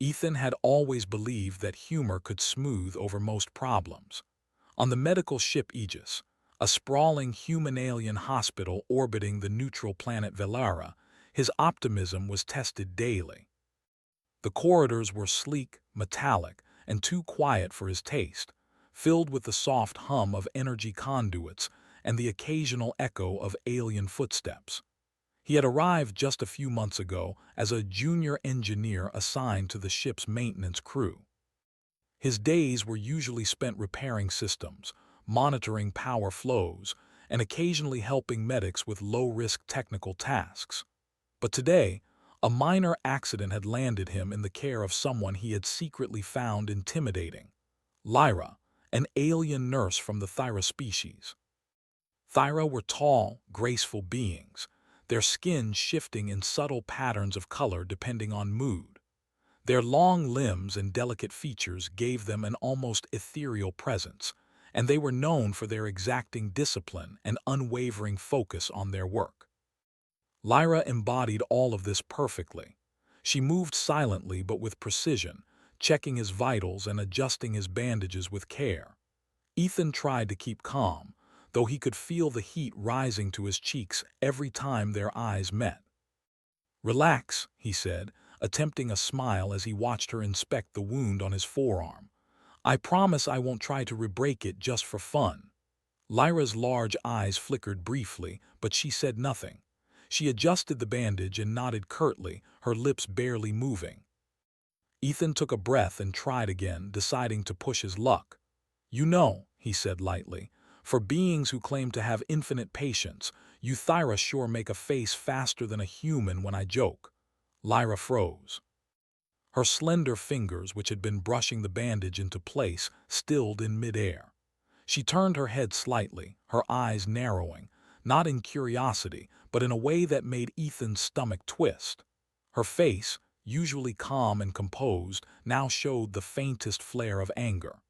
Ethan had always believed that humor could smooth over most problems. On the medical ship Aegis, a sprawling human-alien hospital orbiting the neutral planet Velara, his optimism was tested daily. The corridors were sleek, metallic, and too quiet for his taste, filled with the soft hum of energy conduits and the occasional echo of alien footsteps. He had arrived just a few months ago as a junior engineer assigned to the ship's maintenance crew. His days were usually spent repairing systems, monitoring power flows, and occasionally helping medics with low-risk technical tasks. But today, a minor accident had landed him in the care of someone he had secretly found intimidating. Lyra, an alien nurse from the Thyra species. Thyra were tall, graceful beings, their skin shifting in subtle patterns of color depending on mood. Their long limbs and delicate features gave them an almost ethereal presence, and they were known for their exacting discipline and unwavering focus on their work. Lyra embodied all of this perfectly. She moved silently but with precision, checking his vitals and adjusting his bandages with care. Ethan tried to keep calm, though he could feel the heat rising to his cheeks every time their eyes met. "Relax," he said, attempting a smile as he watched her inspect the wound on his forearm. "I promise I won't try to re-break it just for fun." Lyra's large eyes flickered briefly, but she said nothing. She adjusted the bandage and nodded curtly, her lips barely moving. Ethan took a breath and tried again, deciding to push his luck. "You know," he said lightly, "for beings who claim to have infinite patience, you Thyra sure make a face faster than a human when I joke." Lyra froze. Her slender fingers, which had been brushing the bandage into place, stilled in midair. She turned her head slightly, her eyes narrowing, not in curiosity, but in a way that made Ethan's stomach twist. Her face, usually calm and composed, now showed the faintest flare of anger.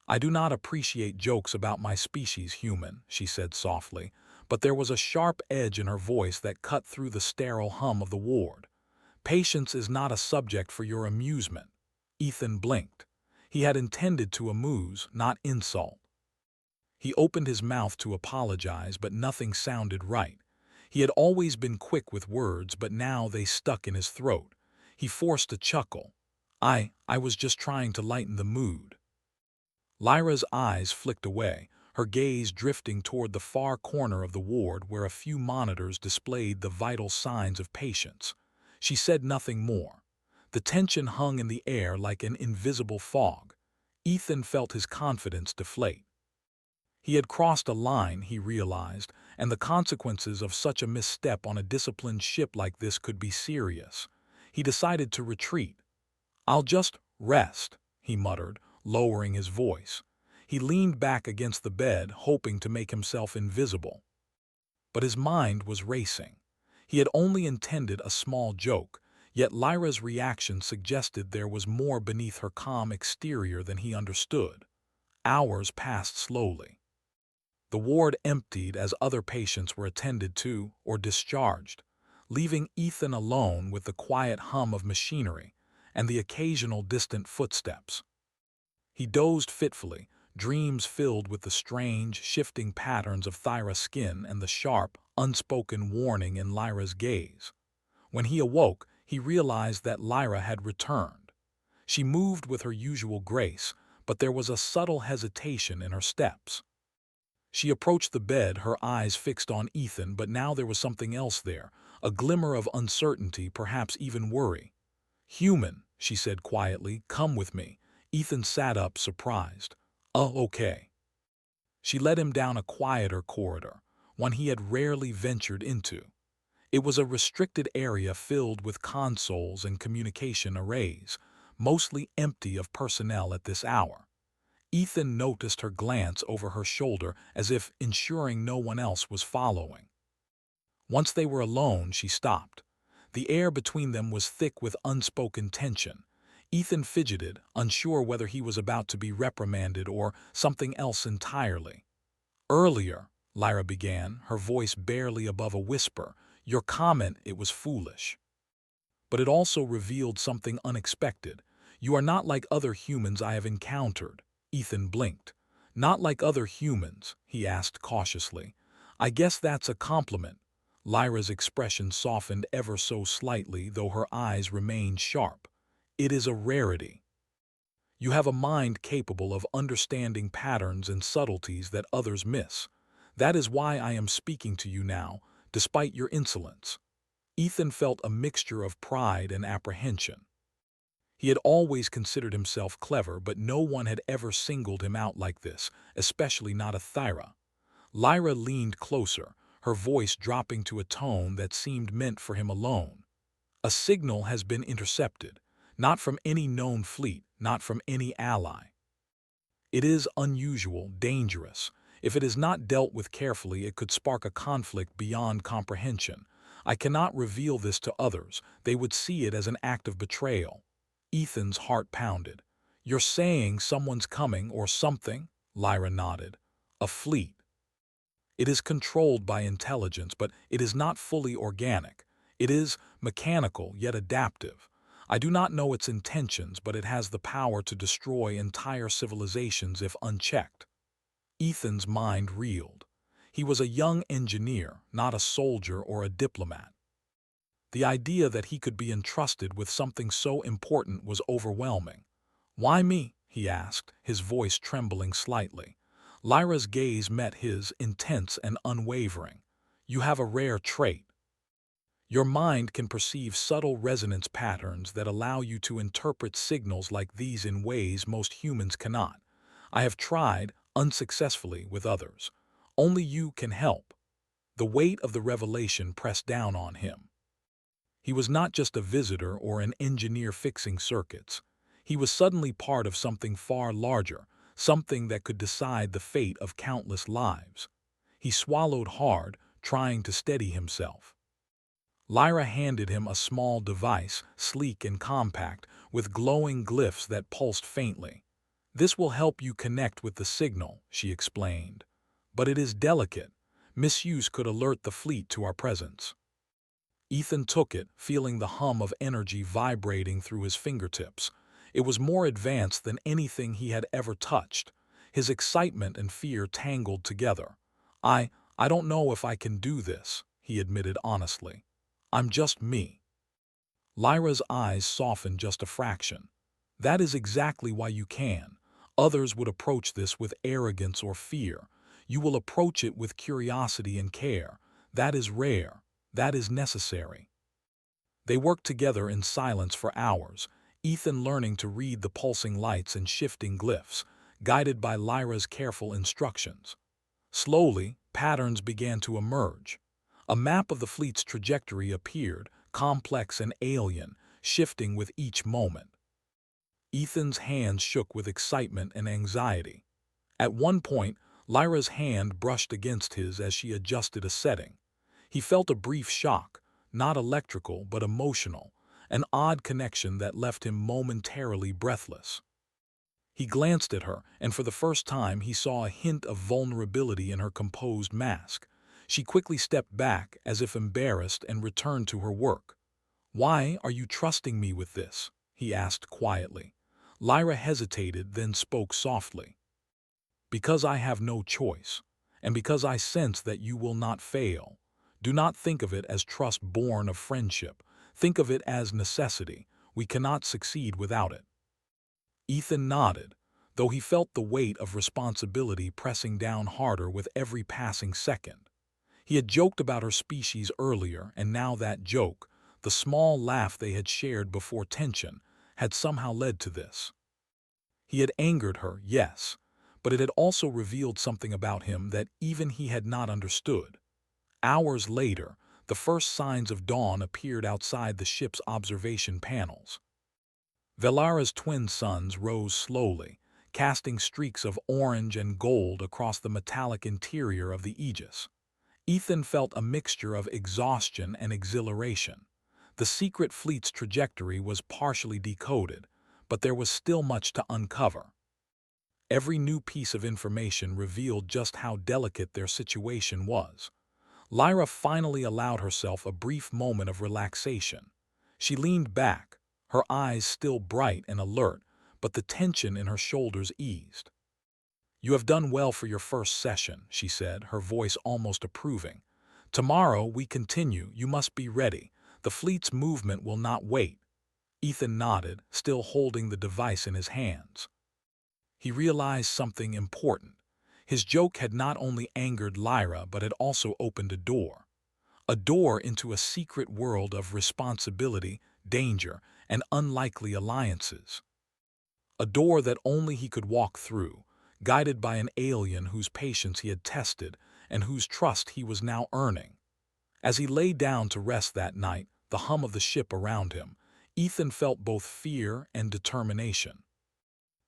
"I do not appreciate jokes about my species, human," she said softly, but there was a sharp edge in her voice that cut through the sterile hum of the ward. "Patience is not a subject for your amusement." Ethan blinked. He had intended to amuse, not insult. He opened his mouth to apologize, but nothing sounded right. He had always been quick with words, but now they stuck in his throat. He forced a chuckle. I was just trying to lighten the mood." Lyra's eyes flicked away, her gaze drifting toward the far corner of the ward where a few monitors displayed the vital signs of patients. She said nothing more. The tension hung in the air like an invisible fog. Ethan felt his confidence deflate. He had crossed a line, he realized, and the consequences of such a misstep on a disciplined ship like this could be serious. He decided to retreat. "I'll just rest," he muttered, lowering his voice. He leaned back against the bed, hoping to make himself invisible. But his mind was racing. He had only intended a small joke, yet Lyra's reaction suggested there was more beneath her calm exterior than he understood. Hours passed slowly. The ward emptied as other patients were attended to or discharged, leaving Ethan alone with the quiet hum of machinery and the occasional distant footsteps. He dozed fitfully, dreams filled with the strange, shifting patterns of Thyra's skin and the sharp, unspoken warning in Lyra's gaze. When he awoke, he realized that Lyra had returned. She moved with her usual grace, but there was a subtle hesitation in her steps. She approached the bed, her eyes fixed on Ethan, but now there was something else there, a glimmer of uncertainty, perhaps even worry. "Human," she said quietly, "come with me." Ethan sat up, surprised. "Oh, okay." She led him down a quieter corridor, one he had rarely ventured into. It was a restricted area filled with consoles and communication arrays, mostly empty of personnel at this hour. Ethan noticed her glance over her shoulder as if ensuring no one else was following. Once they were alone, she stopped. The air between them was thick with unspoken tension. Ethan fidgeted, unsure whether he was about to be reprimanded or something else entirely. "Earlier," Lyra began, her voice barely above a whisper, "your comment, it was foolish." But it also revealed something unexpected. You are not like other humans I have encountered. Ethan blinked. Not like other humans, he asked cautiously. I guess that's a compliment. Lyra's expression softened ever so slightly, though her eyes remained sharp. It is a rarity. You have a mind capable of understanding patterns and subtleties that others miss. That is why I am speaking to you now, despite your insolence. Ethan felt a mixture of pride and apprehension. He had always considered himself clever, but no one had ever singled him out like this, especially not a Thyra. Lyra leaned closer, her voice dropping to a tone that seemed meant for him alone. A signal has been intercepted, not from any known fleet, not from any ally. It is unusual, dangerous. If it is not dealt with carefully, it could spark a conflict beyond comprehension. I cannot reveal this to others. They would see it as an act of betrayal. Ethan's heart pounded. You're saying someone's coming or something? Lyra nodded. A fleet. It is controlled by intelligence, but it is not fully organic. It is mechanical, yet adaptive. I do not know its intentions, but it has the power to destroy entire civilizations if unchecked. Ethan's mind reeled. He was a young engineer, not a soldier or a diplomat. The idea that he could be entrusted with something so important was overwhelming. Why me? He asked, his voice trembling slightly. Lyra's gaze met his, intense and unwavering. You have a rare trait. Your mind can perceive subtle resonance patterns that allow you to interpret signals like these in ways most humans cannot. I have tried, unsuccessfully, with others. Only you can help. The weight of the revelation pressed down on him. He was not just a visitor or an engineer fixing circuits. He was suddenly part of something far larger, something that could decide the fate of countless lives. He swallowed hard, trying to steady himself. Lyra handed him a small device, sleek and compact, with glowing glyphs that pulsed faintly. This will help you connect with the signal, she explained. But it is delicate. Misuse could alert the fleet to our presence. Ethan took it, feeling the hum of energy vibrating through his fingertips. It was more advanced than anything he had ever touched. His excitement and fear tangled together. I don't know if I can do this, he admitted honestly. I'm just me. Lyra's eyes softened just a fraction. That is exactly why you can. Others would approach this with arrogance or fear. You will approach it with curiosity and care. That is rare. That is necessary. They worked together in silence for hours, Ethan learning to read the pulsing lights and shifting glyphs, guided by Lyra's careful instructions. Slowly, patterns began to emerge. A map of the fleet's trajectory appeared, complex and alien, shifting with each moment. Ethan's hands shook with excitement and anxiety. At one point, Lyra's hand brushed against his as she adjusted a setting. He felt a brief shock, not electrical but emotional, an odd connection that left him momentarily breathless. He glanced at her, and for the first time he saw a hint of vulnerability in her composed mask. She quickly stepped back, as if embarrassed, and returned to her work. "Why are you trusting me with this?" he asked quietly. Lyra hesitated, then spoke softly. "Because I have no choice, and because I sense that you will not fail. Do not think of it as trust born of friendship. Think of it as necessity. We cannot succeed without it." Ethan nodded, though he felt the weight of responsibility pressing down harder with every passing second. He had joked about her species earlier, and now that joke, the small laugh they had shared before tension, had somehow led to this. He had angered her, yes, but it had also revealed something about him that even he had not understood. Hours later, the first signs of dawn appeared outside the ship's observation panels. Velara's twin suns rose slowly, casting streaks of orange and gold across the metallic interior of the Aegis. Ethan felt a mixture of exhaustion and exhilaration. The secret fleet's trajectory was partially decoded, but there was still much to uncover. Every new piece of information revealed just how delicate their situation was. Lyra finally allowed herself a brief moment of relaxation. She leaned back, her eyes still bright and alert, but the tension in her shoulders eased. "You have done well for your first session," she said, her voice almost approving. "Tomorrow we continue. You must be ready. The fleet's movement will not wait." Ethan nodded, still holding the device in his hands. He realized something important. His joke had not only angered Lyra but had also opened a door into a secret world of responsibility, danger, and unlikely alliances. A door that only he could walk through, guided by an alien whose patience he had tested and whose trust he was now earning. As he lay down to rest that night, the hum of the ship around him, Ethan felt both fear and determination.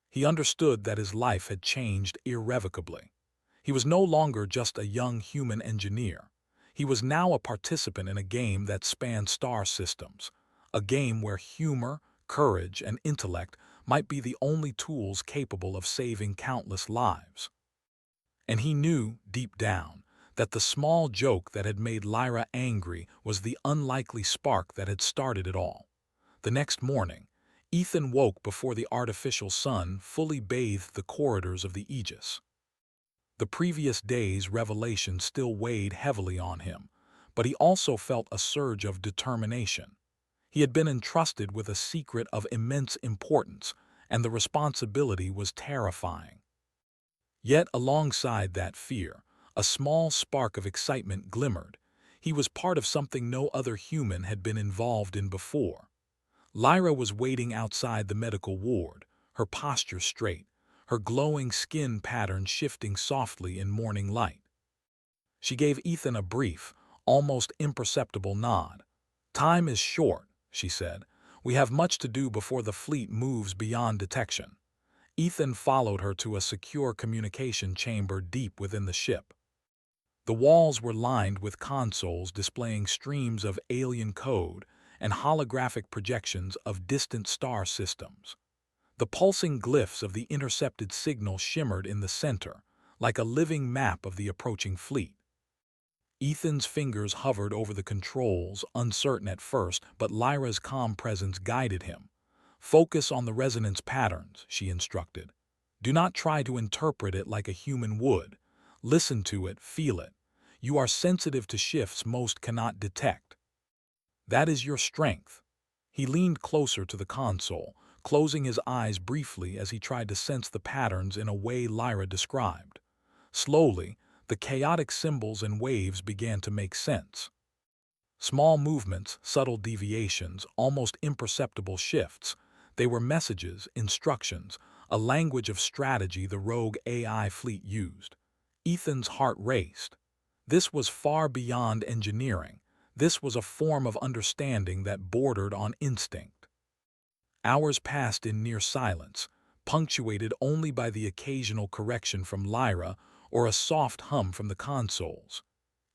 He understood that his life had changed irrevocably. He was no longer just a young human engineer. He was now a participant in a game that spanned star systems, a game where humor, courage, and intellect might be the only tools capable of saving countless lives. And he knew, deep down, that the small joke that had made Lyra angry was the unlikely spark that had started it all. The next morning, Ethan woke before the artificial sun fully bathed the corridors of the Aegis. The previous day's revelation still weighed heavily on him, but he also felt a surge of determination. He had been entrusted with a secret of immense importance, and the responsibility was terrifying. Yet alongside that fear, a small spark of excitement glimmered. He was part of something no other human had been involved in before. Lyra was waiting outside the medical ward, her posture straight, her glowing skin pattern shifting softly in morning light. She gave Ethan a brief, almost imperceptible nod. "Time is short," she said. "We have much to do before the fleet moves beyond detection." Ethan followed her to a secure communication chamber deep within the ship. The walls were lined with consoles displaying streams of alien code and holographic projections of distant star systems. The pulsing glyphs of the intercepted signal shimmered in the center, like a living map of the approaching fleet. Ethan's fingers hovered over the controls, uncertain at first, but Lyra's calm presence guided him. "Focus on the resonance patterns," she instructed. "Do not try to interpret it like a human would. Listen to it, feel it. You are sensitive to shifts most cannot detect. That is your strength." He leaned closer to the console, closing his eyes briefly as he tried to sense the patterns in a way Lyra described. Slowly, the chaotic symbols and waves began to make sense. Small movements, subtle deviations, almost imperceptible shifts. They were messages, instructions, a language of strategy the rogue AI fleet used. Ethan's heart raced. This was far beyond engineering. This was a form of understanding that bordered on instinct. Hours passed in near silence, punctuated only by the occasional correction from Lyra or a soft hum from the consoles.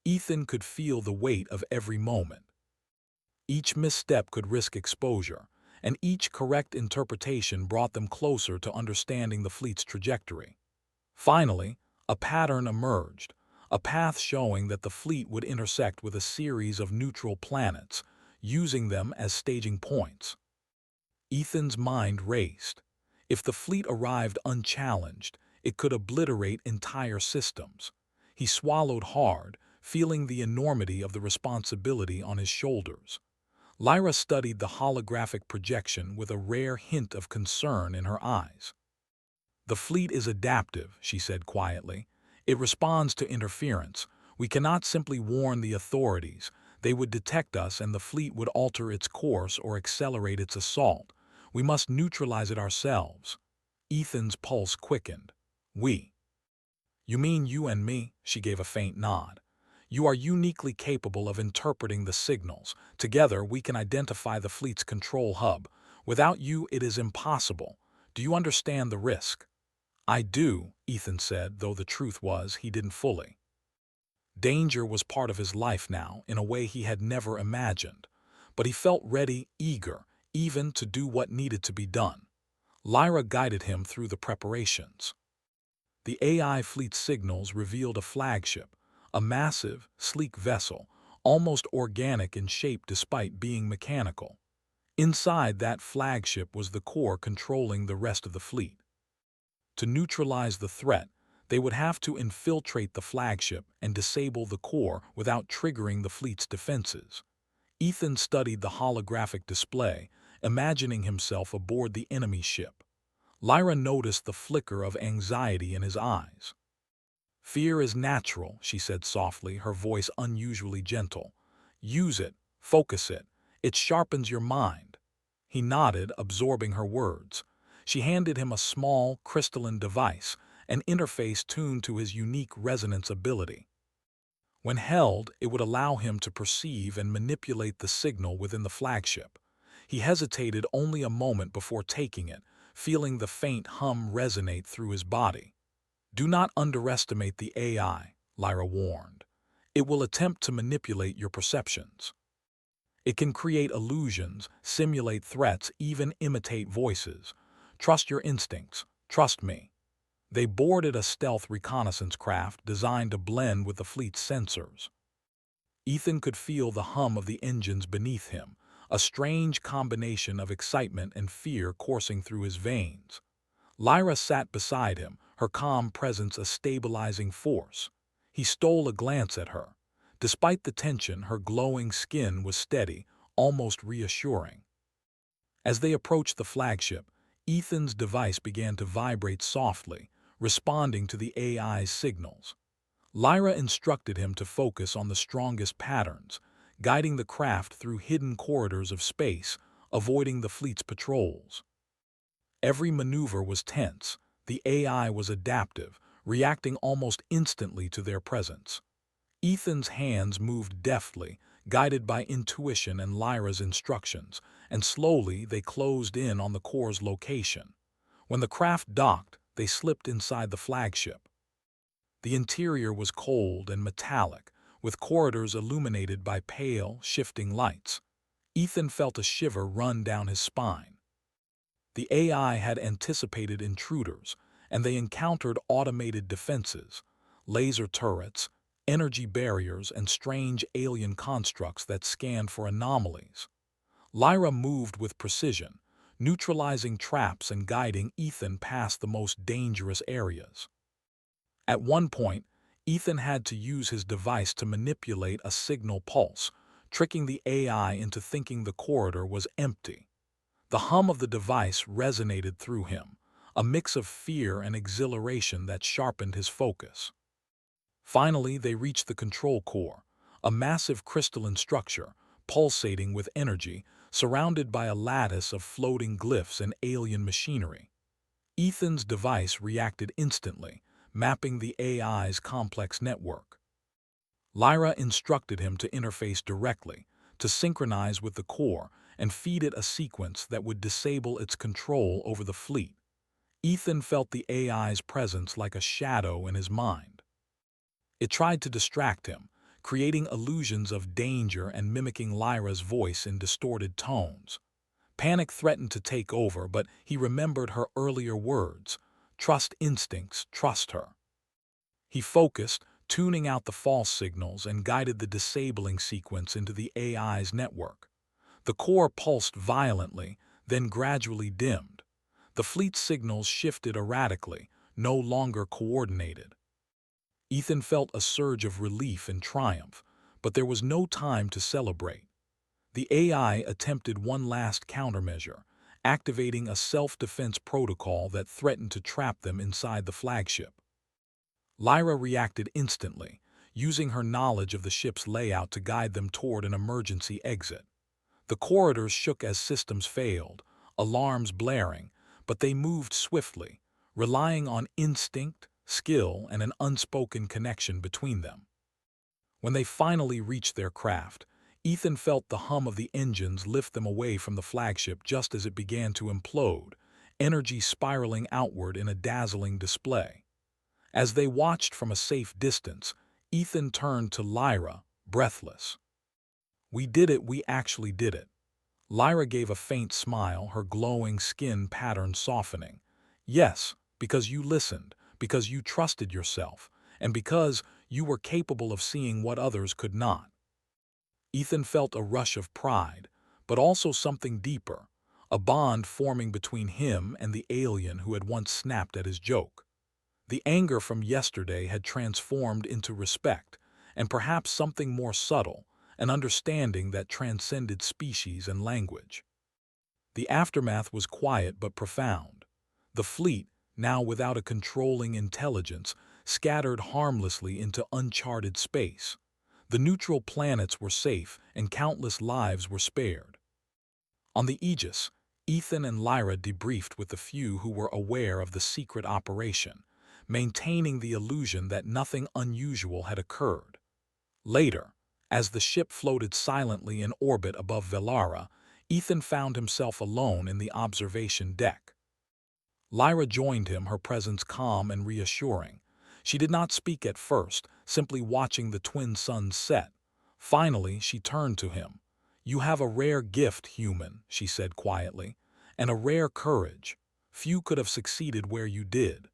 Ethan could feel the weight of every moment. Each misstep could risk exposure, and each correct interpretation brought them closer to understanding the fleet's trajectory. Finally, a pattern emerged, a path showing that the fleet would intersect with a series of neutral planets, using them as staging points. Ethan's mind raced. If the fleet arrived unchallenged, it could obliterate entire systems. He swallowed hard, feeling the enormity of the responsibility on his shoulders. Lyra studied the holographic projection with a rare hint of concern in her eyes. "The fleet is adaptive," she said quietly. "It responds to interference. We cannot simply warn the authorities. They would detect us and the fleet would alter its course or accelerate its assault. We must neutralize it ourselves." Ethan's pulse quickened. "We? You mean you and me?" She gave a faint nod. "You are uniquely capable of interpreting the signals. Together we can identify the fleet's control hub. Without you it is impossible. Do you understand the risk?" "I do," Ethan said, though the truth was he didn't fully. Danger was part of his life now in a way he had never imagined. But he felt ready, eager, even to do what needed to be done. Lyra guided him through the preparations. The AI fleet's signals revealed a flagship, a massive, sleek vessel, almost organic in shape despite being mechanical. Inside that flagship was the core controlling the rest of the fleet. To neutralize the threat, they would have to infiltrate the flagship and disable the core without triggering the fleet's defenses. Ethan studied the holographic display, imagining himself aboard the enemy ship. Lyra noticed the flicker of anxiety in his eyes. "Fear is natural," she said softly, her voice unusually gentle. "Use it, focus it. It sharpens your mind." He nodded, absorbing her words. She handed him a small, crystalline device, an interface tuned to his unique resonance ability. When held, it would allow him to perceive and manipulate the signal within the flagship. He hesitated only a moment before taking it, feeling the faint hum resonate through his body. "Do not underestimate the AI," Lyra warned. "It will attempt to manipulate your perceptions. It can create illusions, simulate threats, even imitate voices. Trust your instincts. Trust me." They boarded a stealth reconnaissance craft designed to blend with the fleet's sensors. Ethan could feel the hum of the engines beneath him, a strange combination of excitement and fear coursing through his veins. Lyra sat beside him, her calm presence a stabilizing force. He stole a glance at her. Despite the tension, her glowing skin was steady, almost reassuring. As they approached the flagship, Ethan's device began to vibrate softly, responding to the AI's signals. Lyra instructed him to focus on the strongest patterns, guiding the craft through hidden corridors of space, avoiding the fleet's patrols. Every maneuver was tense. The AI was adaptive, reacting almost instantly to their presence. Ethan's hands moved deftly, guided by intuition and Lyra's instructions, and slowly they closed in on the core's location. When the craft docked, they slipped inside the flagship. The interior was cold and metallic, with corridors illuminated by pale, shifting lights. Ethan felt a shiver run down his spine. The AI had anticipated intruders, and they encountered automated defenses, laser turrets, energy barriers, and strange alien constructs that scanned for anomalies. Lyra moved with precision, neutralizing traps and guiding Ethan past the most dangerous areas. At one point, Ethan had to use his device to manipulate a signal pulse, tricking the AI into thinking the corridor was empty. The hum of the device resonated through him, a mix of fear and exhilaration that sharpened his focus. Finally, they reached the control core, a massive crystalline structure, pulsating with energy, surrounded by a lattice of floating glyphs and alien machinery. Ethan's device reacted instantly, mapping the AI's complex network. Lyra instructed him to interface directly, to synchronize with the core, and feed it a sequence that would disable its control over the fleet. Ethan felt the AI's presence like a shadow in his mind. It tried to distract him, creating illusions of danger and mimicking Lyra's voice in distorted tones. Panic threatened to take over, but he remembered her earlier words, "Trust instincts, trust her." He focused, tuning out the false signals, and guided the disabling sequence into the AI's network. The core pulsed violently, then gradually dimmed. The fleet's signals shifted erratically, no longer coordinated. Ethan felt a surge of relief and triumph, but there was no time to celebrate. The AI attempted one last countermeasure, activating a self-defense protocol that threatened to trap them inside the flagship. Lyra reacted instantly, using her knowledge of the ship's layout to guide them toward an emergency exit. The corridors shook as systems failed, alarms blaring, but they moved swiftly, relying on instinct, skill, and an unspoken connection between them. When they finally reached their craft, Ethan felt the hum of the engines lift them away from the flagship just as it began to implode, energy spiraling outward in a dazzling display. As they watched from a safe distance, Ethan turned to Lyra, breathless. "We did it, we actually did it." Lyra gave a faint smile, her glowing skin pattern softening. "Yes, because you listened, because you trusted yourself, and because you were capable of seeing what others could not." Ethan felt a rush of pride, but also something deeper, a bond forming between him and the alien who had once snapped at his joke. The anger from yesterday had transformed into respect, and perhaps something more subtle, an understanding that transcended species and language. The aftermath was quiet but profound. The fleet, now without a controlling intelligence, scattered harmlessly into uncharted space. The neutral planets were safe, and countless lives were spared. On the Aegis, Ethan and Lyra debriefed with the few who were aware of the secret operation, maintaining the illusion that nothing unusual had occurred. Later, as the ship floated silently in orbit above Velara, Ethan found himself alone in the observation deck. Lyra joined him, her presence calm and reassuring. She did not speak at first, simply watching the twin suns set. Finally, she turned to him. "You have a rare gift, human," she said quietly, "and a rare courage. Few could have succeeded where you did.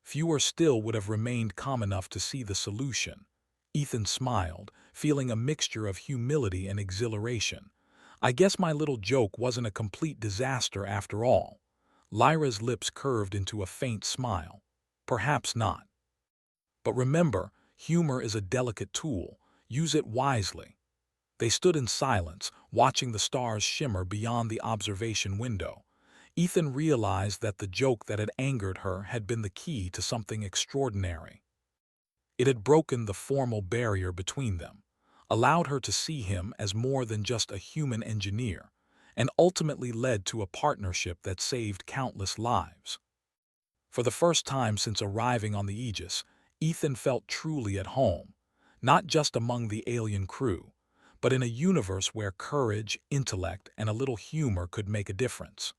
Fewer still would have remained calm enough to see the solution." Ethan smiled, feeling a mixture of humility and exhilaration. "I guess my little joke wasn't a complete disaster after all." Lyra's lips curved into a faint smile. "Perhaps not. But remember, humor is a delicate tool. Use it wisely." They stood in silence, watching the stars shimmer beyond the observation window. Ethan realized that the joke that had angered her had been the key to something extraordinary. It had broken the formal barrier between them, allowed her to see him as more than just a human engineer, and ultimately led to a partnership that saved countless lives. For the first time since arriving on the Aegis, Ethan felt truly at home, not just among the alien crew, but in a universe where courage, intellect, and a little humor could make a difference.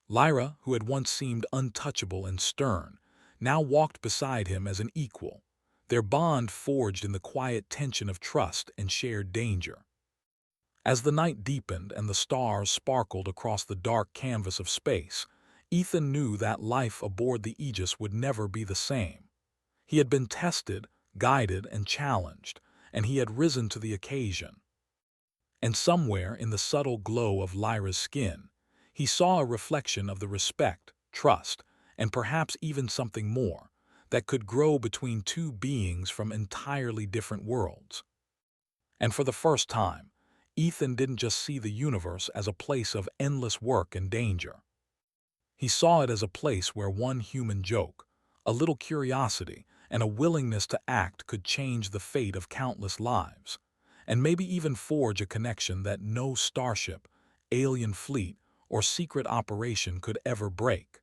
Lyra, who had once seemed untouchable and stern, now walked beside him as an equal, their bond forged in the quiet tension of trust and shared danger. As the night deepened and the stars sparkled across the dark canvas of space, Ethan knew that life aboard the Aegis would never be the same. He had been tested, guided, and challenged, and he had risen to the occasion. And somewhere in the subtle glow of Lyra's skin, he saw a reflection of the respect, trust, and perhaps even something more that could grow between two beings from entirely different worlds. And for the first time, Ethan didn't just see the universe as a place of endless work and danger. He saw it as a place where one human joke, a little curiosity, and a willingness to act could change the fate of countless lives, and maybe even forge a connection that no starship, alien fleet, or secret operation could ever break.